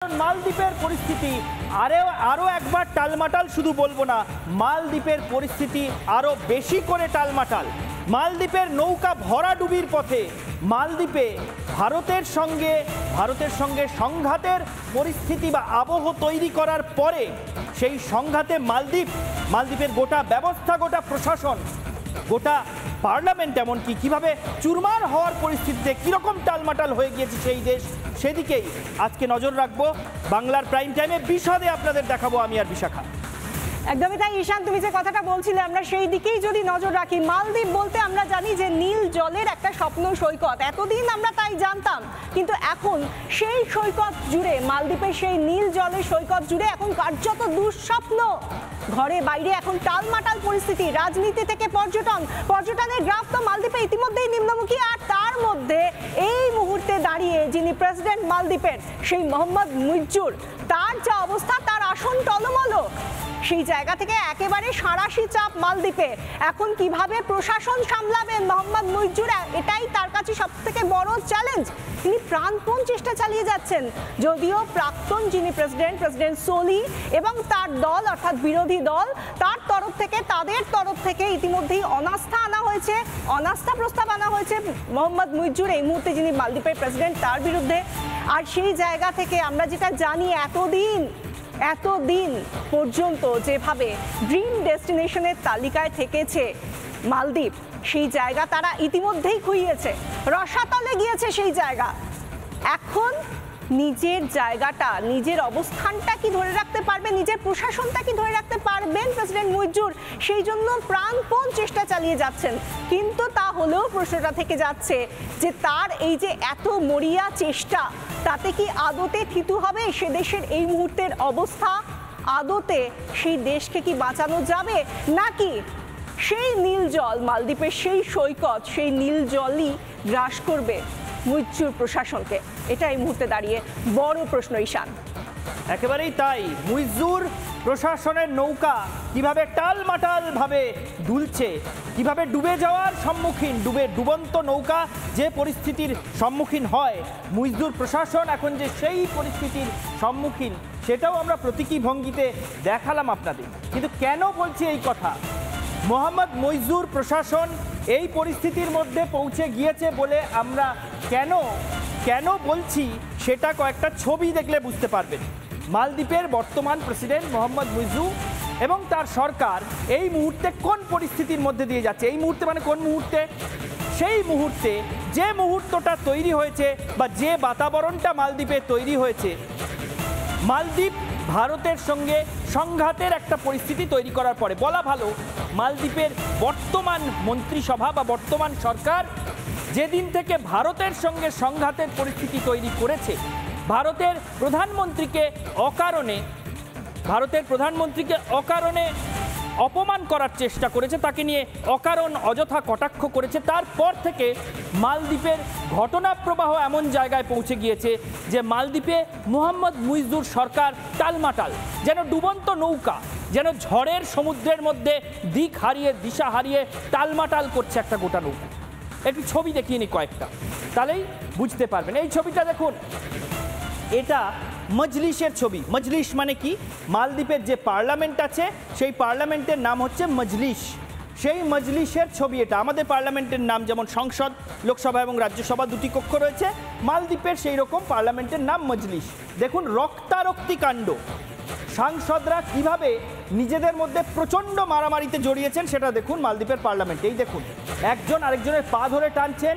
মালদ্বীপের পরিস্থিতি আরো একবার টালমাটাল, শুধু বলবো না, মালদ্বীপের পরিস্থিতি আরো বেশি করে টালমাটাল। মালদ্বীপের নৌকা ভরাডুবির পথে। মালদ্বীপে ভারতের সঙ্গে সংঘাতের পরিস্থিতি বা আবহ তৈরি করার পরে সেই সংঘাতে মালদ্বীপের গোটা ব্যবস্থা, গোটা প্রশাসন, গোটা পার্লামেন্ট এমনকি কিভাবে চুরমার হওয়ার পরিস্থিতিতে কীরকম টালমাটাল হয়ে গিয়েছে সেই দেশ, সেদিকেই আজকে নজর রাখবো। বাংলার প্রাইম টাইমে বিশদে আপনাদের দেখাবো আমি আর বিশাখা। একদমই তাই ঈশান, তুমি যে কথাটা বলছিলে আমরা সেই দিকেই যদি নজর রাখি। মালদ্বীপ বলতে আমরা জানি যে নীল জলের একটা স্বপ্ন সৈকত, এতদিন আমরা তাই জানতাম, কিন্তু এখন সেই সৈকত জুড়ে, মালদ্বীপের সেই নীল জলের সৈকত জুড়ে এখন কার্যত দুঃস্বপ্ন। ঘরে বাইরে এখন টালমাটাল পরিস্থিতি। রাজনীতি থেকে পর্যটনের গ্রাফ তো মালদ্বীপে ইতিমধ্যেই নিম্নমুখী, আর তার মধ্যে এই মুহূর্তে দাঁড়িয়ে যিনি প্রেসিডেন্ট মালদ্বীপের, সেই মোহাম্মদ মুইজ্জুর, তার যা অবস্থা, তার আসন টলমলো। সেই জায়গা থেকে একেবারে সাঁড়াশি চাপ মালদ্বীপে। এখন কিভাবে প্রশাসন সামলাবেন মোহাম্মদ মুইজ্জুর, এটাই তার কাছে সবথেকে বড় চ্যালেঞ্জ। তিনি প্রাণপণ চেষ্টা চালিয়ে যাচ্ছেন, যদিও প্রাক্তন যিনি প্রেসিডেন্ট সোলি এবং তার দল, অর্থাৎ বিরোধী দল, তাদের তরফ থেকে ইতিমধ্যেই অনাস্থা প্রস্তাব আনা হয়েছে মোহাম্মদ মুইজ্জুর, এই মুহূর্তে যিনি মালদ্বীপের প্রেসিডেন্ট, তার বিরুদ্ধে। আর সেই জায়গা থেকে আমরা যেটা জানি, এতদিন পর্যন্ত যেভাবে ড্রিম ডেস্টিনেশনের তালিকায় থেকেছে মালদ্বীপ, সেই জায়গা তারা ইতিমধ্যেই খুইয়েছে, রসাতলে গিয়েছে সেই জায়গা। এখন নিজের জায়গাটা, নিজের অবস্থানটা কি ধরে রাখতে পারবে, নিজের প্রশাসনটা কি ধরে রাখতে পারবেন প্রেসিডেন্ট মুইজ্জুর, সেই জন্য প্রাণপণ চেষ্টা চালিয়ে যাচ্ছেন। কিন্তু তা হলেও প্রশ্নটা থেকে যাচ্ছে যে তার এই যে এত মরিয়া চেষ্টা, তাতে কি আদতে থিতু হবে সে দেশের এই মুহূর্তের অবস্থা? আদতে সেই দেশকে কি বাঁচানো যাবে, নাকি সেই নীল জল, মালদ্বীপের সেই সৈকত, সেই নীল জলই গ্রাস করবে মুইজ্জুর প্রশাসনকে? এটা এই মুহূর্তে দাঁড়িয়ে বড় প্রশ্ন ঈশান। একেবারেই তাই। মুইজ্জুর প্রশাসনের নৌকা কিভাবে টালমাটাল ভাবে দুলছে, কিভাবে ডুবে যাওয়ার সম্মুখীন, ডুবন্ত নৌকা যে পরিস্থিতির সম্মুখীন হয়, মুইজ্জুর প্রশাসন এখন যে সেই পরিস্থিতির সম্মুখীন, সেটাও আমরা প্রতীকী ভঙ্গিতে দেখালাম আপনাদের। কিন্তু কেন বলছি এই কথা? মোহাম্মদ মুইজ্জুর প্রশাসন এই পরিস্থিতির মধ্যে পৌঁছে গিয়েছে বলে আমরা কেন বলছি, সেটা কয়েকটা ছবি দেখলে বুঝতে পারবেন। মালদ্বীপের বর্তমান প্রেসিডেন্ট মোহাম্মদ মুইজ্জুর এবং তার সরকার এই মুহূর্তে কোন পরিস্থিতির মধ্যে দিয়ে যাচ্ছে। এই মুহূর্তে মানে কোন মুহূর্তে? সেই মুহূর্তে যে মুহূর্তটা তৈরি হয়েছে বা যে বাতাবরণটা মালদ্বীপে তৈরি হয়েছে, মালদ্বীপ ভারতের সঙ্গে সংঘাতের একটা পরিস্থিতি তৈরি করার পরে, বলা ভালো মালদ্বীপের বর্তমান মন্ত্রিসভা বা বর্তমান সরকার যেদিন থেকে ভারতের সঙ্গে সংঘাতের পরিস্থিতি তৈরি করেছে, ভারতের প্রধানমন্ত্রীকে অকারণে অপমান করার চেষ্টা করেছে, তাকে নিয়ে অকারণ অযথা কটাক্ষ করেছে, তারপর থেকে মালদ্বীপের ঘটনা প্রবাহ এমন জায়গায় পৌঁছে গিয়েছে যে মালদ্বীপে মোহাম্মদ মুইজ্জুর সরকার টালমাটাল, যেন ডুবন্ত নৌকা, যেন ঝড়ের সমুদ্রের মধ্যে দিশা হারিয়ে টালমাটাল করছে একটা গোটা নৌকা। একটি ছবি দেখিয়ে নিই কয়েকটা, তাহলেই বুঝতে পারবেন। এই ছবিটা দেখুন, এটা মজলিসের ছবি। মজলিস মানে কি? মালদ্বীপের যে পার্লামেন্ট আছে, সেই পার্লামেন্টের নাম হচ্ছে মজলিস। সেই মজলিসের ছবি এটা। আমাদের পার্লামেন্টের নাম যেমন সংসদ, লোকসভা এবং রাজ্যসভা দুটি কক্ষ রয়েছে, মালদ্বীপের সেই রকম পার্লামেন্টের নাম মজলিস। দেখুন রক্তারক্তি কাণ্ড, সাংসদরা কিভাবে নিজেদের মধ্যে প্রচণ্ড মারামারিতে জড়িয়েছেন সেটা দেখুন মালদ্বীপের পার্লামেন্টে। এই দেখুন, একজন আরেকজনের পা ধরে টানছেন,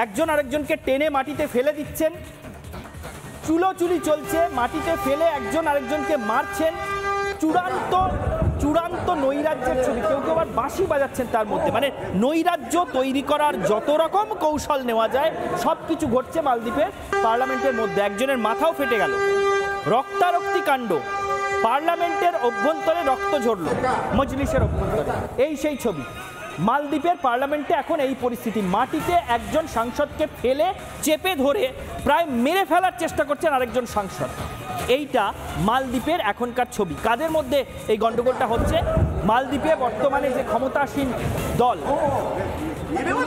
একজন আরেকজনকে টেনে মাটিতে ফেলে দিচ্ছেন, চুলোচুলি চলছে, মাটিতে ফেলে একজন আরেকজনকে মারছেন। চূড়ান্ত নৈরাজ্যের ছবি। কেউ আবার বাঁশি বাজাচ্ছেন তার মধ্যে, মানে নৈরাজ্য তৈরি করার যত রকম কৌশল নেওয়া যায় সব কিছু ঘটছে মালদ্বীপের পার্লামেন্টের মধ্যে। একজনের মাথাও ফেটে গেল। রক্তারক্তি কাণ্ড, পার্লামেন্টের অভ্যন্তরে রক্ত ঝরল, মজলিসের অভ্যন্তরে। এই সেই ছবি। মালদ্বীপের পার্লামেন্টে এখন এই পরিস্থিতি। মাটিতে একজন সাংসদকে ফেলে চেপে ধরে প্রায় মেরে ফেলার চেষ্টা করছেন আরেকজন সাংসদ। এইটা মালদ্বীপের এখনকার ছবি। কাদের মধ্যে এই গন্ডগোলটা হচ্ছে? মালদ্বীপে বর্তমানে যে ক্ষমতাসীন দল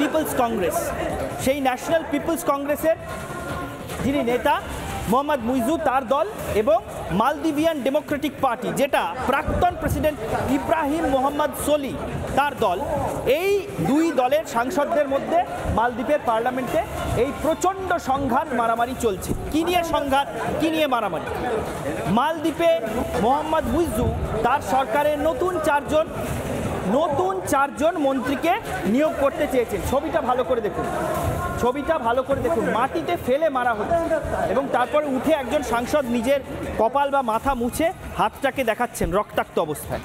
পিপলস কংগ্রেস, সেই ন্যাশনাল পিপলস কংগ্রেসের যিনি নেতা মোহাম্মদ মুইজু তার দল এবং মালদিভিয়ান ডেমোক্রেটিক পার্টি যেটা প্রাক্তন প্রেসিডেন্ট ইব্রাহিম মোহাম্মদ সোলি তার দল, এই দুই দলের সাংসদদের মধ্যে মালদ্বীপের পার্লামেন্টে এই প্রচণ্ড সংঘাত মারামারি চলছে। কি নিয়ে সংঘাত, কি নিয়ে মারামারি? মালদ্বীপে মোহাম্মদ মুইজু তার সরকারের নতুন চারজন মন্ত্রীকে নিয়োগ করতে চেয়েছেন। ছবিটা ভালো করে দেখুন, মাটিতে ফেলে মারা হচ্ছে এবং তারপরে উঠে একজন সাংসদ নিজের কপাল বা মাথা মুছে হাতটাকে দেখাচ্ছেন রক্তাক্ত অবস্থায়।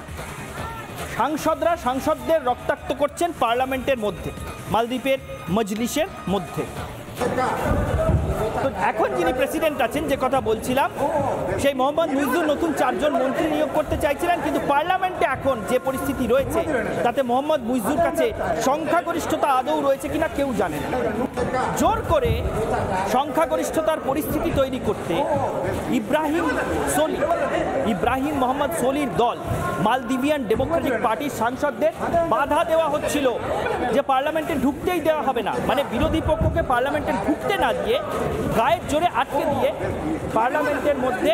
সাংসদদের রক্তাক্ত করছেন পার্লামেন্টের মধ্যে, মালদ্বীপের মজলিসের মধ্যে। তো এখন যিনি প্রেসিডেন্ট আছেন, যে কথা বলছিলাম, সেই মোহাম্মদ মুইজু নতুন 4 জন মন্ত্রী নিয়োগ করতে চাইছিলেন, কিন্তু পার্লামেন্টে এখন যে পরিস্থিতি রয়েছে তাতে মোহাম্মদ মুইজুর কাছে সংখ্যাগরিষ্ঠতা আদৌ রয়েছে কিনা কেউ জানে না। জোর করে সংখ্যাগরিষ্ঠতার পরিস্থিতি তৈরি করতে ইব্রাহিম মোহাম্মদ সোলির দল মালদিভিয়ান ডেমোক্রেটিক পার্টির সাংসদদের বাধা দেওয়া হচ্ছিল যে পার্লামেন্টে ঢুকতেই দেওয়া হবে না, মানে বিরোধী পক্ষকে পার্লামেন্টে ঢুকতে না দিয়ে গায়ের জোরে আটকে দিয়ে পার্লামেন্টের মধ্যে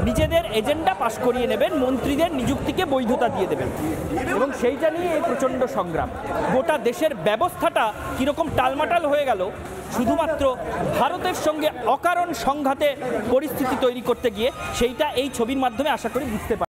নিজেদের এজেন্ডা পাশ করিয়ে নেবেন, মন্ত্রীদের নিযুক্তিকে বৈধতা দিয়ে দেবেন। এবং সেইটা নিয়ে এই প্রচণ্ড সংগ্রাম। গোটা দেশের ব্যবস্থাটা কীরকম টালমাটাল হয়ে গেল শুধুমাত্র ভারতের সঙ্গে অকারণ সংঘাতে পরিস্থিতি তৈরি করতে গিয়ে, সেইটা এই ছবির মাধ্যমে আশা করি বুঝতে পারি।